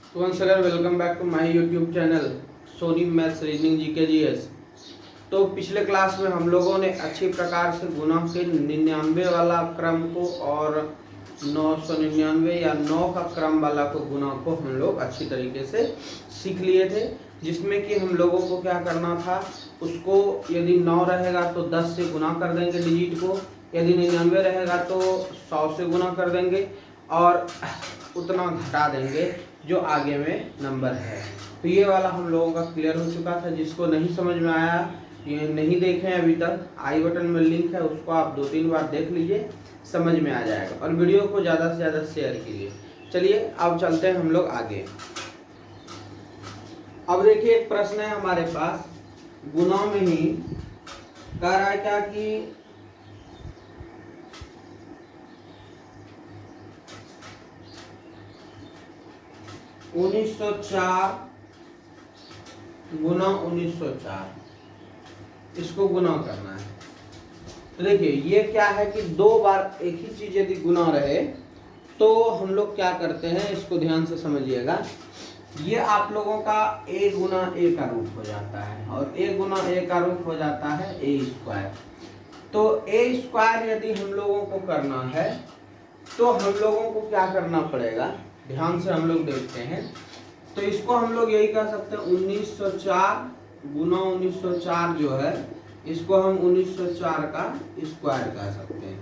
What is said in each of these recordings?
तो once again welcome back to my YouTube channel Soni maths reasoning GK GS. तो पिछले class में हम लोगों ने अच्छी प्रकार से गुणा के 99 वाला क्रम को और 999 या 9 का क्रम वाला को गुणा को हम लोग अच्छी तरीके से सीख लिए थे, जिसमें कि हम लोगों को क्या करना था, उसको यदि 9 रहेगा तो 10 से गुना कर देंगे डिजिट को, यदि 99 रहेगा तो 100 से गुना कर देंगे और उतना घटा देंगे जो आगे में नंबर है। तो ये वाला हम लोगों का क्लियर हो चुका था। जिसको नहीं समझ में आया, ये नहीं देखें अभी तक, आई बटन में लिंक है, उसको आप 2-3 बार देख लीजिए, समझ में आ जाएगा। और वीडियो को ज़्यादा से ज़्यादा शेयर कीजिए। चलिए अब चलते हैं हम लोग आगे। अब देखिए एक प्रश्न है हमारे पास, गुना में ही कह रहा है क्या कि 1904 गुना 1904, इसको गुना करना है। तो देखिए ये क्या है कि दो बार एक ही चीज यदि गुना रहे तो हम लोग क्या करते हैं, इसको ध्यान से समझिएगा। ये आप लोगों का a गुना a का रूप हो जाता है और a गुना a का रूप हो जाता है a स्क्वायर। तो a स्क्वायर यदि हम लोगों को करना है तो हम लोगों को क्या करना पड़ेगा, ध्यान से हम लोग देखते हैं। तो इसको हम लोग यही कह सकते हैं 1904 गुना 1904 जो है, इसको हम 1904 का स्क्वायर कह सकते हैं।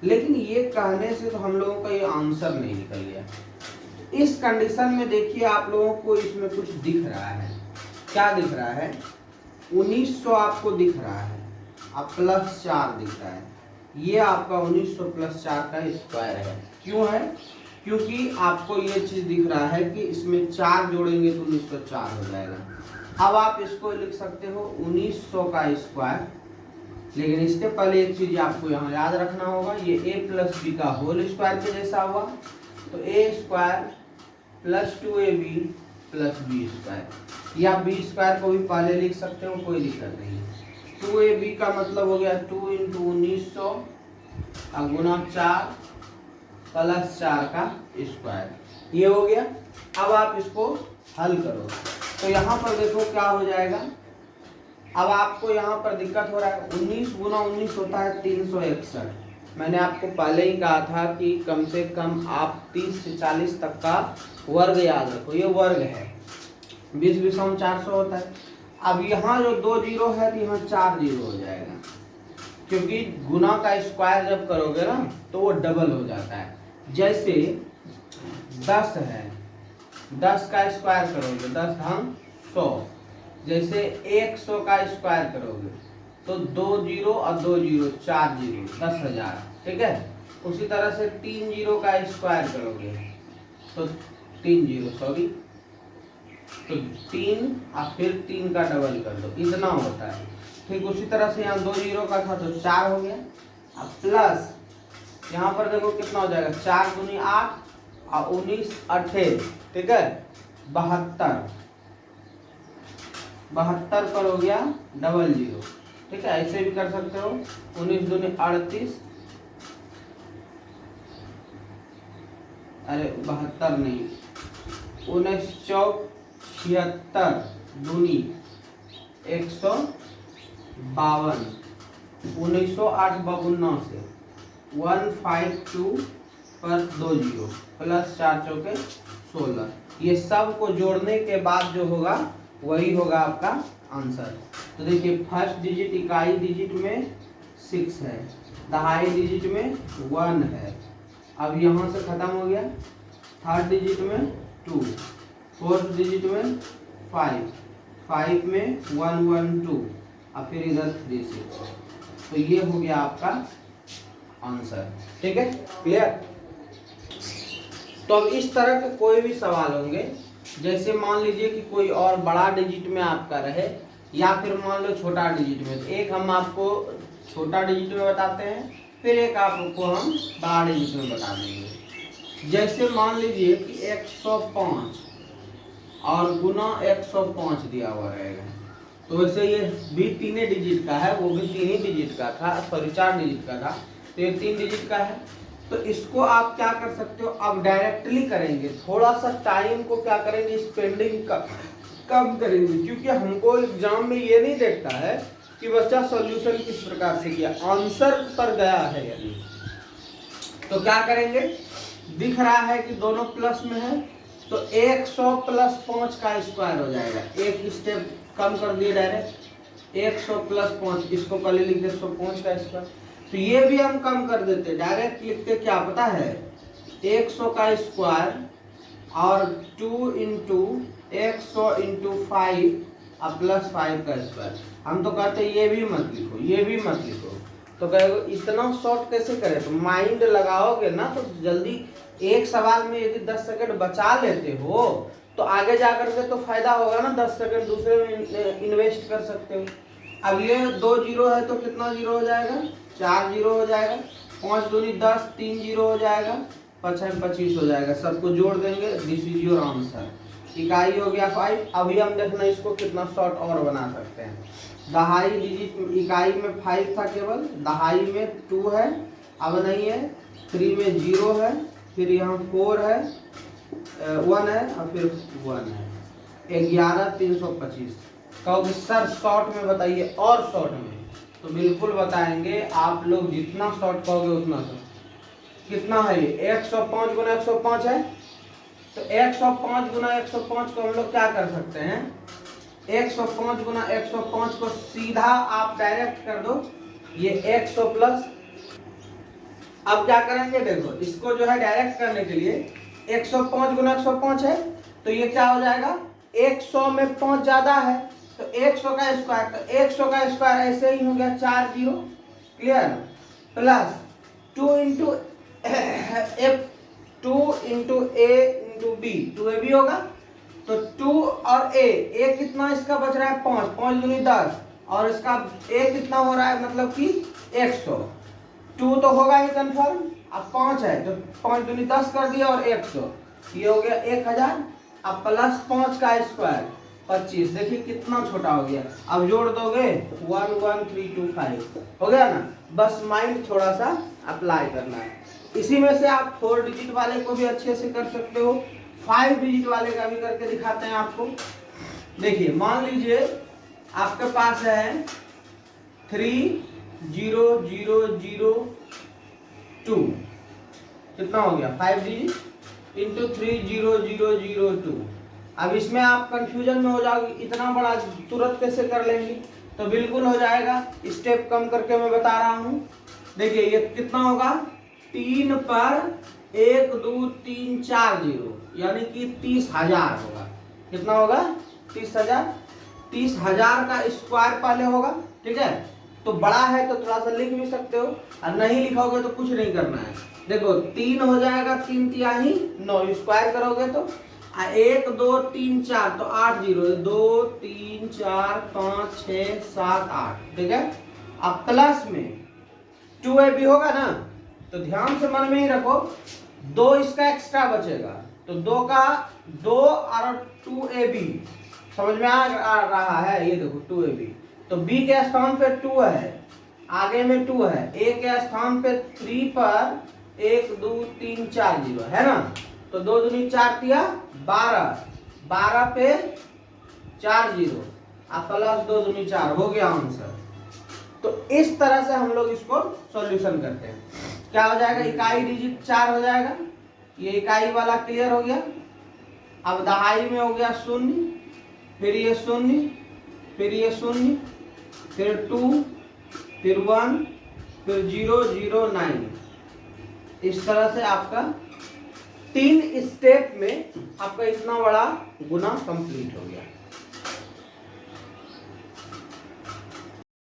लेकिन ये कहने से तो हम लोगों का ये आंसर नहीं निकल गया। इस कंडीशन में देखिए आप लोगों को इसमें कुछ दिख रहा है। क्या दिख रहा है? 1900 आपको दिख रहा है, अब +4 दिख रहा है। ये आपका 1900 + 4 का स्क्वायर है। क्यों है? क्योंकि आपको ये चीज दिख रहा है कि इसमें 4 जोड़ेंगे तो 1904 हो जाएगा। अब आप इसको लिख सकते हो 1900 का स्क्वायर। लेकिन इसके पहले एक चीज आपको यहाँ याद रखना होगा, ये a + b का होल स्क्वायर के जैसा हुआ। तो a square + 2ab + b square, या b स्क्वायर को भी पहले लिख सकते हो, कोई दिक्कत नहीं। 2ab का मतलब हो गया 2 × 1900 गुना 4 + 4 का स्क्वायर, ये हो गया। अब आप इसको हल करो तो यहाँ पर देखो क्या हो जाएगा। अब आपको यहाँ पर दिक्कत हो रहा है, 19 गुना 19 होता है 361। मैंने आपको पहले ही कहा था कि कम से कम आप 30 से 40 तक का वर्ग याद रखो, ये वर्ग है। 20 × 400 होता है। अब यहाँ जो 2 जीरो है तो यहाँ 4 जीरो हो जाएगा, क्योंकि गुना का स्क्वायर जब करोगे ना तो वो डबल हो जाता है। जैसे 10 है, 10 का स्क्वायर करोगे 10 × 100। जैसे 100 का स्क्वायर करोगे तो 2 जीरो और 2 जीरो 4 जीरो 10,000, ठीक है। उसी तरह से 3 जीरो का स्क्वायर करोगे तो 3 जीरो सॉरी तो 3 और फिर 3 का डबल कर दो, इतना होता है। ठीक उसी तरह से यहाँ 2 जीरो का था तो 4 हो गया। अब प्लस यहाँ पर देखो कितना हो जाएगा, 4 दूनी 8 और 19 अट्ठे, ठीक है 72। 72 पर हो गया डबल जीरो, ठीक है। ऐसे भी कर सकते हो, 19 दूनी 38, अरे 72 नहीं, 19 चौक 76 दूनी 152, 1908 52 से 152 पर 2 जीरो + 4 चौके 16। ये सब को जोड़ने के बाद जो होगा वही होगा आपका आंसर। तो देखिए फर्स्ट डिजिट इकाई डिजिट में 6 है, दहाई डिजिट में 1 है, अब यहाँ से खत्म हो गया। थर्ड डिजिट में 2, फोर्थ डिजिट में 5, 5 में 1 1 2 और फिर इधर 3 6। तो ये हो गया आपका आंसर, ठीक है, क्लियर। तो अब इस तरह के कोई भी सवाल होंगे, जैसे मान लीजिए कि कोई और बड़ा डिजिट में आपका रहे या फिर मान लो छोटा डिजिट में, तो एक हम आपको छोटा डिजिट में बताते हैं, फिर एक आपको हम बड़ा डिजिट में बता देंगे। जैसे मान लीजिए कि 105 और गुना 105 दिया हुआ रहेगा, तो वैसे ये भी 3 डिजिट का है, वो भी 3 ही डिजिट का था, सॉरी 4 डिजिट का था, तो ये 3 डिजिट का है। तो इसको आप क्या कर सकते हो, आप डायरेक्टली करेंगे, थोड़ा सा टाइम को क्या करेंगे, स्पेंडिंग कम करेंगे, क्योंकि हमको एग्जाम में ये नहीं देखता है कि बच्चा सॉल्यूशन किस प्रकार से किया, आंसर पर गया है यदि तो क्या करेंगे, दिख रहा है कि दोनों प्लस में है, तो 100 प्लस 5 का स्क्वायर हो जाएगा, एक स्टेप कम कर दिए डायरेक्ट, 100 प्लस 5, इसको पहले लिख दे 105 का स्क्वायर, तो ये भी हम कम कर देते, डायरेक्ट लिखते क्या पता है, 100 का स्क्वायर और 2 इंटू 100 इंटू 5 और प्लस 5 का स्क्वायर। हम तो कहते ये भी मत लिखो, ये भी मत लिखो, तो कहेगा इतना शॉर्ट कैसे करें, तो माइंड लगाओगे ना तो जल्दी, एक सवाल में यदि 10 सेकंड बचा लेते हो तो आगे जाकर के तो फायदा होगा ना, 10 सेकंड दूसरे में इन्वेस्ट कर सकते हो। अब ये 2 जीरो है तो कितना जीरो हो जाएगा, 4 जीरो हो जाएगा, 5 दूनी 10, 3 जीरो हो जाएगा, 5 25 हो जाएगा, सबको जोड़ देंगे, दिस इज योर आंसर। इकाई हो गया 5। अभी हम देखना इसको कितना शॉर्ट और बना सकते हैं। दहाई डिजिट, इकाई में 5 था केवल, दहाई में 2 है, अब नहीं है, 3 में 0 है, फिर यहाँ 4 है, 1 है और फिर 1 है, 11 325। कहोगे सर शॉर्ट में बताइए और शॉर्ट में, तो बिल्कुल बताएंगे, आप लोग जितना शॉर्ट कहोगे उतना शॉर्ट। कितना है ये, 105 गुना 105 है, तो 105 गुना 105 को हम लोग क्या कर सकते हैं, 105 गुना 105 को सीधा आप डायरेक्ट कर दो, ये 100 प्लस, अब क्या करेंगे देखो, इसको जो है डायरेक्ट करने के लिए 105 गुना 105 है, तो ये क्या हो जाएगा, 100 में 5 ज्यादा है तो 100 का स्क्वायर, तो 100 का स्क्वायर ऐसे ही हो गया 4 zero, clear, plus 2 into F, 2 into A into B, 2ab होगा, तो 2 और ए कितना इसका बच रहा है 5, 5 दूनी 10, और इसका ए कितना हो रहा है, मतलब कि 100, 2 तो होगा ही कंफर्म, अब 5 है तो 5 दूनी 10 कर दिया और 100, ये हो गया 1000, अब प्लस 5 का स्क्वायर 25, देखिए कितना छोटा हो गया, अब जोड़ दोगे 11325, हो गया ना, बस माइंड थोड़ा सा अप्लाई करना है। इसी में से आप 4 डिजिट वाले को भी अच्छे से कर सकते हो, 5 डिजिट वाले का भी करके दिखाते हैं आपको। देखिए मान लीजिए आपके पास है 30002, कितना हो गया 5 डिजिट इंटू 30002। अब इसमें आप कंफ्यूजन में हो जाओगे, इतना बड़ा तुरंत कैसे कर लेंगे, तो बिल्कुल हो जाएगा, स्टेप कम करके मैं बता रहा हूँ। देखिए ये कितना होगा, 3 पर 1 2 3 4 जीरो, यानी कि 30,000 होगा, कितना होगा 30,000, 30,000 का स्क्वायर पहले होगा, ठीक है, तो बड़ा है तो थोड़ा सा लिख भी सकते हो, और नहीं लिखोगे तो कुछ नहीं करना है। देखो 3 हो जाएगा, 3 तिहाई 9, स्क्वायर करोगे तो 1 2 3 4, तो 8 जीरो, 2 3 4 5 6 7 8, ठीक है। अब प्लस में 2ab होगा ना, तो ध्यान से मन में ही रखो, 2 इसका एक्स्ट्रा बचेगा, तो 2 का 2 और 2ab, समझ में आ रहा है, ये देखो 2ab, तो b के स्थान पे 2 है, आगे में 2 है, a के स्थान पे 3 पर 1 2 3 4 जीरो है ना, तो 2 दूनी 4 तिया 12, 12 पे 4 जीरो, अब प्लस 2 दूनी 4, हो गया आंसर। तो इस तरह से हम लोग इसको सॉल्यूशन करते हैं, क्या हो जाएगा, इकाई डिजिट 4 हो जाएगा, ये इकाई वाला क्लियर हो गया। अब दहाई में हो गया 0, फिर ये 0, फिर ये 0, फिर 2, फिर 1, फिर 0 0 9, इस तरह से आपका 3 स्टेप में आपका इतना बड़ा गुना कंप्लीट हो गया।